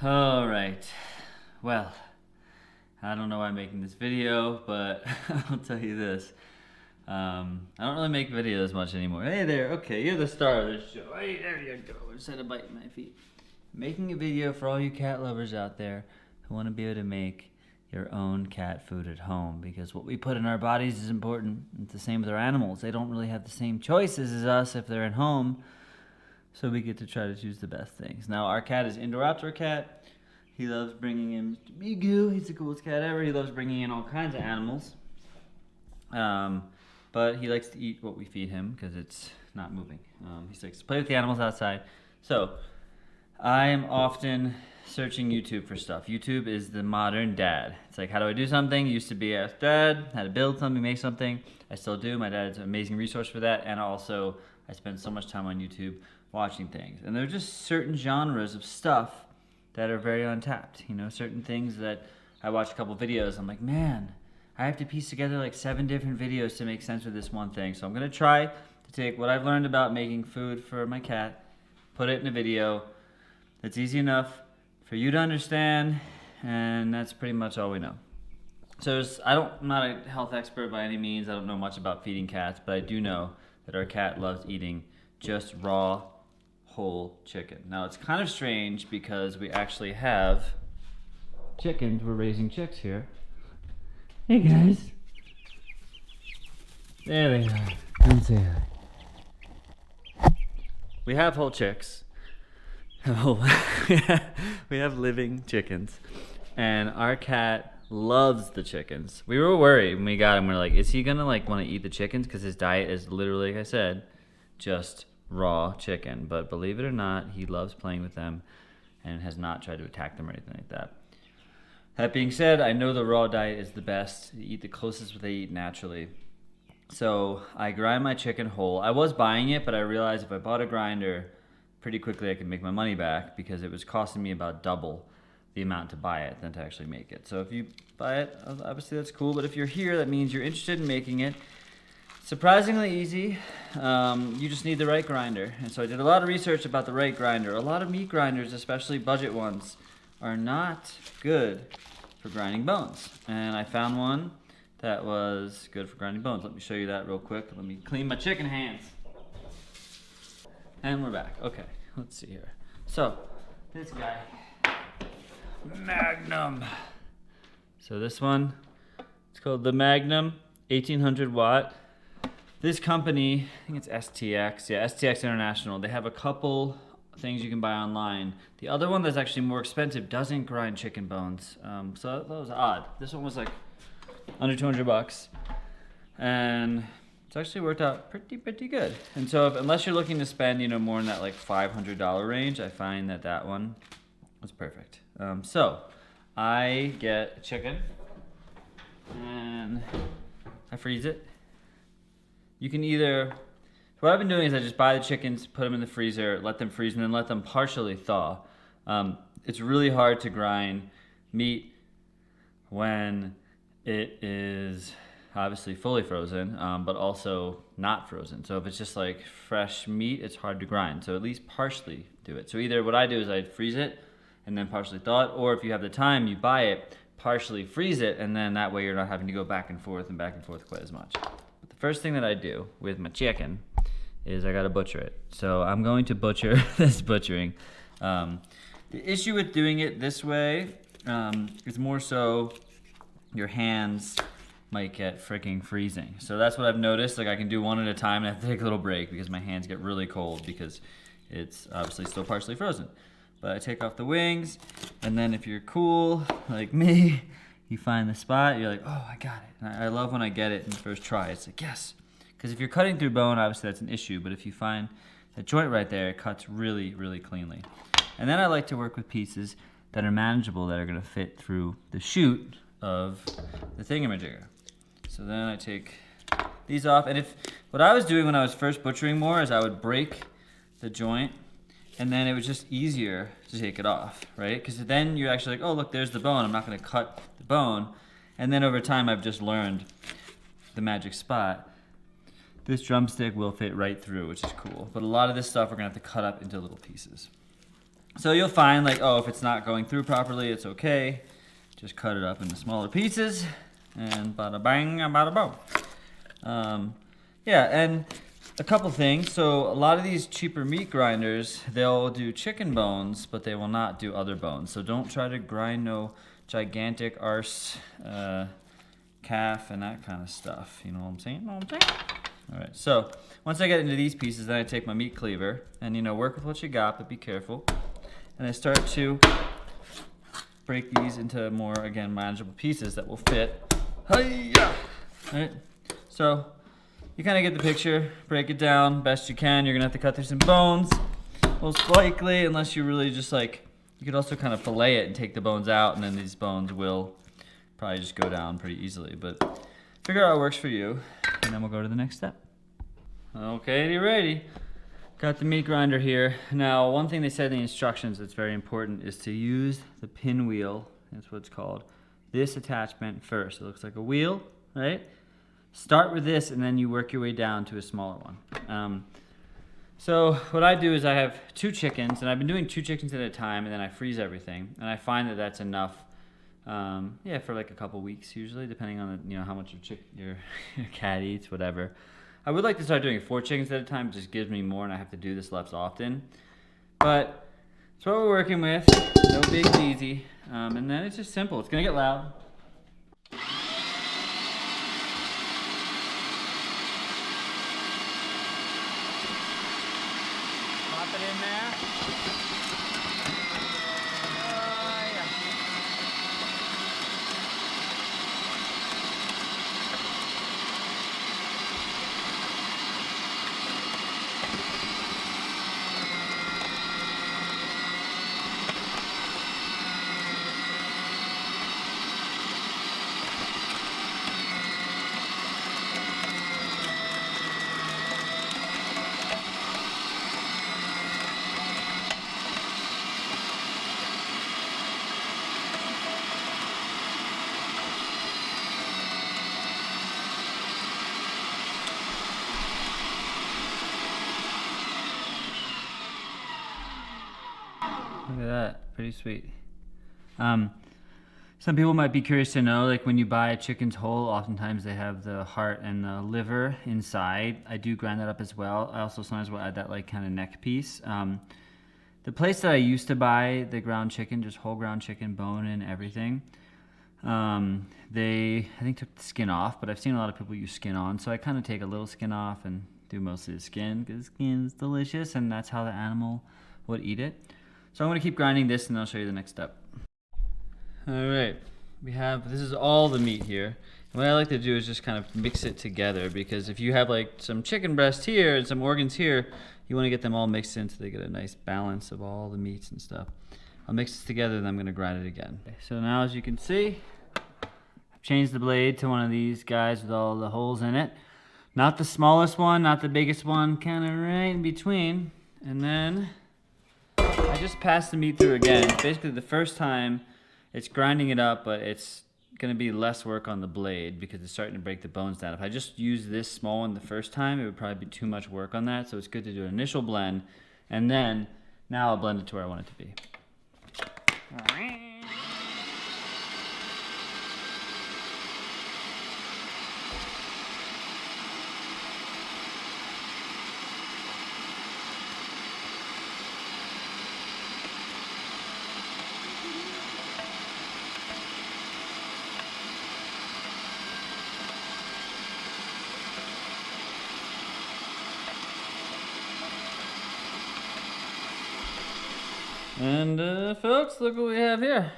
All right. Well, I don't know why I'm making this video, but I'll tell you this. I don't really make videos much anymore. Hey there, okay, you're the star of this show. Hey, there you go. Instead of biting my feet. Making a video for all you cat lovers out there who want to be able to make your own cat food at home, because what we put in our bodies is important. It's the same with our animals. They don't really have the same choices as us if they're at home. So we get to try to choose the best things. Now, our cat is indoor-outdoor cat. He loves bringing in Mr. Migu. He's the coolest cat ever. He loves bringing in all kinds of animals. But he likes to eat what we feed him because it's not moving. He likes to play with the animals outside. So I am often searching YouTube for stuff. YouTube is the modern dad. It's like, how do I do something? It used to be ask dad how to build something, make something. I still do. My dad's an amazing resource for that. And also, I spend so much time on YouTube watching things. And there are just certain genres of stuff that are very untapped. You know, certain things that I watch a couple videos, I'm like, man, I have to piece together like 7 different videos to make sense of this one thing. So I'm gonna try to take what I've learned about making food for my cat, put it in a video that's easy enough for you to understand, and that's pretty much all we know. So I'm not a health expert by any means. I don't know much about feeding cats, but I do know that our cat loves eating just raw, whole chicken. Now it's kind of strange because we actually have chickens. We're raising chicks here. Hey guys. There they are. Come say hi. We have whole chicks. We have living chickens. And our cat loves the chickens. We were worried when we got him. We're like, is he gonna want to eat the chickens? Because his diet is literally, like I said, just raw chicken. But believe it or not, he loves playing with them and has not tried to attack them or anything like that. That being said, I know the raw diet is the best. You eat the closest what they eat naturally. So I grind my chicken whole. I was buying it, but I realized if I bought a grinder, pretty quickly I could make my money back because it was costing me about double the amount to buy it than to actually make it. So if you buy it, obviously that's cool. But if you're here, that means you're interested in making it. Surprisingly easy. You just need the right grinder. And so I did a lot of research about the right grinder. A lot of meat grinders, especially budget ones, are not good for grinding bones. And I found one that was good for grinding bones. Let me show you that real quick. Let me clean my chicken hands. And we're back. Okay, let's see here. So, this guy, Magnum. So this one, it's called the Magnum, 1800 watt. This company, I think it's STX. Yeah, STX International. They have a couple things you can buy online. The other one that's actually more expensive doesn't grind chicken bones. So that was odd. This one was like under 200 bucks. And it's actually worked out pretty good. And so unless you're looking to spend, more in that like $500 range, I find that one was perfect. So I get a chicken and I freeze it. You can either, what I've been doing is I just buy the chickens, put them in the freezer, let them freeze, and then let them partially thaw. It's really hard to grind meat when it is obviously fully frozen, but also not frozen. So if it's just like fresh meat, it's hard to grind. So at least partially do it. So either what I do is I freeze it and then partially thaw it, or if you have the time, you buy it, partially freeze it, and then that way you're not having to go back and forth quite as much. But the first thing that I do with my chicken is I gotta butcher it. So I'm going to butcher this butchering. The issue with doing it this way is more so your hands might get freaking freezing. So that's what I've noticed. Like I can do one at a time and I have to take a little break because my hands get really cold because it's obviously still partially frozen. But I take off the wings, and then if you're cool like me, you find the spot, you're like, oh, I got it. And I love when I get it in the first try. It's like, yes. Because if you're cutting through bone, obviously that's an issue, but if you find that joint right there, it cuts really, really cleanly. And then I like to work with pieces that are manageable, that are gonna fit through the chute of the thingamajigger. So then I take these off, and what I was doing when I was first butchering more is I would break the joint, and then it was just easier to take it off, right? Because then you're actually like, oh, look, there's the bone. I'm not gonna cut the bone. And then over time, I've just learned the magic spot. This drumstick will fit right through, which is cool. But a lot of this stuff we're gonna have to cut up into little pieces. So you'll find like, oh, if it's not going through properly, it's okay. Just cut it up into smaller pieces and bada bang, bada boom. Yeah, and a couple things. So a lot of these cheaper meat grinders, they'll do chicken bones, but they will not do other bones. So don't try to grind no gigantic arse calf and that kind of stuff. You know what I'm saying? All right, so once I get into these pieces, then I take my meat cleaver and, you know, work with what you got, but be careful. And I start to break these into more, again, manageable pieces that will fit. Hi-ya! All right, so you kind of get the picture. Break it down best you can. You're gonna have to cut through some bones, most likely, unless you really just like, you could also kind of fillet it and take the bones out, and then these bones will probably just go down pretty easily, but figure out what works for you, and then we'll go to the next step. Okay, you ready? Got the meat grinder here. Now, one thing they said in the instructions that's very important is to use the pinwheel, that's what it's called, this attachment first. It looks like a wheel, right? Start with this, and then you work your way down to a smaller one. So what I do is I have 2 chickens, and I've been doing 2 chickens at a time, and then I freeze everything, and I find that that's enough. Yeah, for like a couple weeks usually, depending on the, you know, how much your cat eats, whatever. I would like to start doing 4 chickens at a time. It just gives me more, and I have to do this less often. But that's what we're working with. No big easy, and then it's just simple. It's gonna get loud. Pop it in there. Look at that, pretty sweet. Some people might be curious to know, like when you buy a chicken's whole, oftentimes they have the heart and the liver inside. I do grind that up as well. I also sometimes will add that like kind of neck piece. The place that I used to buy the ground chicken, just whole ground chicken, bone and everything, they, I think, took the skin off, but I've seen a lot of people use skin on, so I kind of take a little skin off and do mostly the skin, because skin is delicious, and that's how the animal would eat it. So I'm going to keep grinding this, and I'll show you the next step. Alright, this is all the meat here. And what I like to do is just kind of mix it together, because if you have like some chicken breast here and some organs here, you want to get them all mixed in so they get a nice balance of all the meats and stuff. I'll mix this together, and I'm going to grind it again. Okay, so now, as you can see, I've changed the blade to one of these guys with all the holes in it. Not the smallest one, not the biggest one, kind of right in between. And then I just pass the meat through again. Basically, the first time it's grinding it up, but it's going to be less work on the blade because it's starting to break the bones down. If I just use this small one the first time, it would probably be too much work on that. So it's good to do an initial blend, and then now I'll blend it to where I want it to be. And folks, look what we have here.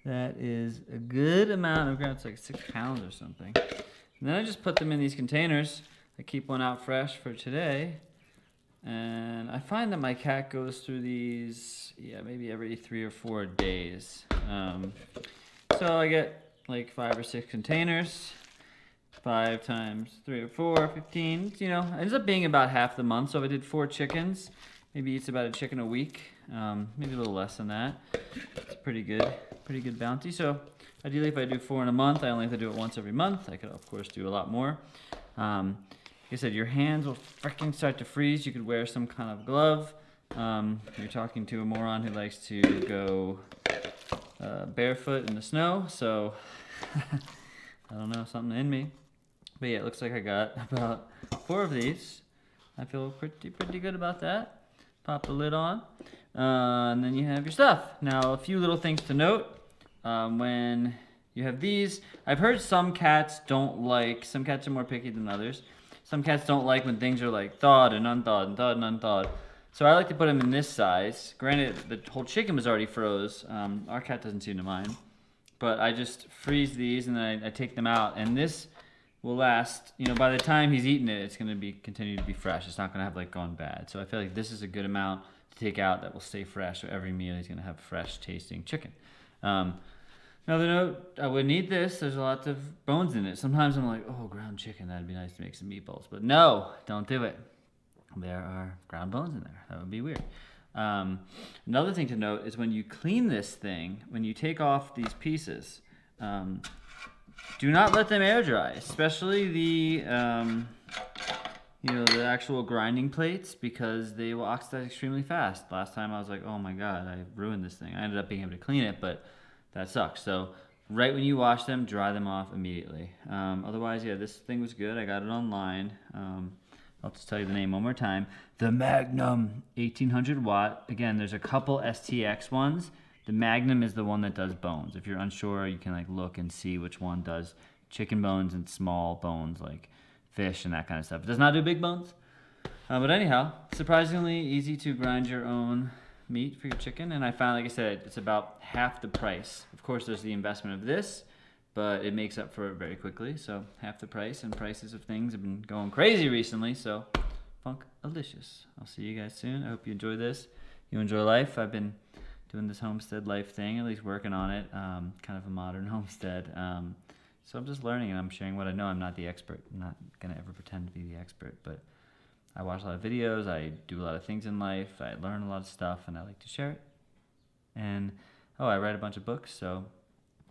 That is a good amount of ground. It's like 6 pounds or something. And then I just put them in these containers. I keep one out fresh for today. And I find that my cat goes through these, yeah, maybe every 3 or 4 days. So I get like 5 or 6 containers. 5 times 3 or 4, 15, you know, ends up being about half the month. So if I did 4 chickens, maybe eats about a chicken a week, maybe a little less than that. It's pretty good bounty. So ideally, if I do 4 in a month, I only have to do it once every month. I could, of course, do a lot more. Like I said, your hands will freaking start to freeze. You could wear some kind of glove. You're talking to a moron who likes to go barefoot in the snow, so I don't know, something in me. But yeah, it looks like I got about 4 of these. I feel pretty good about that. Pop the lid on, and then you have your stuff. Now, a few little things to note. When you have these, I've heard some cats are more picky than others. Some cats don't like when things are like thawed and unthawed and thawed and unthawed. So I like to put them in this size. Granted, the whole chicken was already froze. Our cat doesn't seem to mind. But I just freeze these and then I take them out. And this will last, by the time he's eaten it, it's going to continue to be fresh. It's not going to have gone bad. So I feel like this is a good amount to take out that will stay fresh. So every meal he's going to have fresh tasting chicken. Another note, I would need this. There's a lot of bones in it. Sometimes I'm like, oh, ground chicken, that'd be nice to make some meatballs. But no, don't do it. There are ground bones in there. That would be weird. Another thing to note is when you clean this thing, when you take off these pieces, do not let them air dry, especially the actual grinding plates, because they will oxidize extremely fast. Last time I was like, oh my God, I ruined this thing. I ended up being able to clean it, but that sucks. So right when you wash them, dry them off immediately. Otherwise, yeah, this thing was good. I got it online. I'll just tell you the name one more time. The Magnum 1800 watt. Again, there's a couple STX ones. The Magnum is the one that does bones. If you're unsure, you can look and see which one does chicken bones and small bones like fish and that kind of stuff. It does not do big bones. But anyhow, surprisingly easy to grind your own meat for your chicken. And I found, like I said, it's about half the price. Of course, there's the investment of this, but it makes up for it very quickly. So half the price, and prices of things have been going crazy recently. So funk-alicious. I'll see you guys soon. I hope you enjoy this. You enjoy life. I've been doing this homestead life thing, at least working on it, kind of a modern homestead. So I'm just learning and I'm sharing what I know. I'm not the expert. I'm not going to ever pretend to be the expert, but I watch a lot of videos. I do a lot of things in life. I learn a lot of stuff and I like to share it. And, I write a bunch of books, so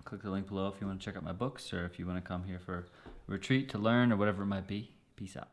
click the link below if you want to check out my books or if you want to come here for a retreat to learn or whatever it might be. Peace out.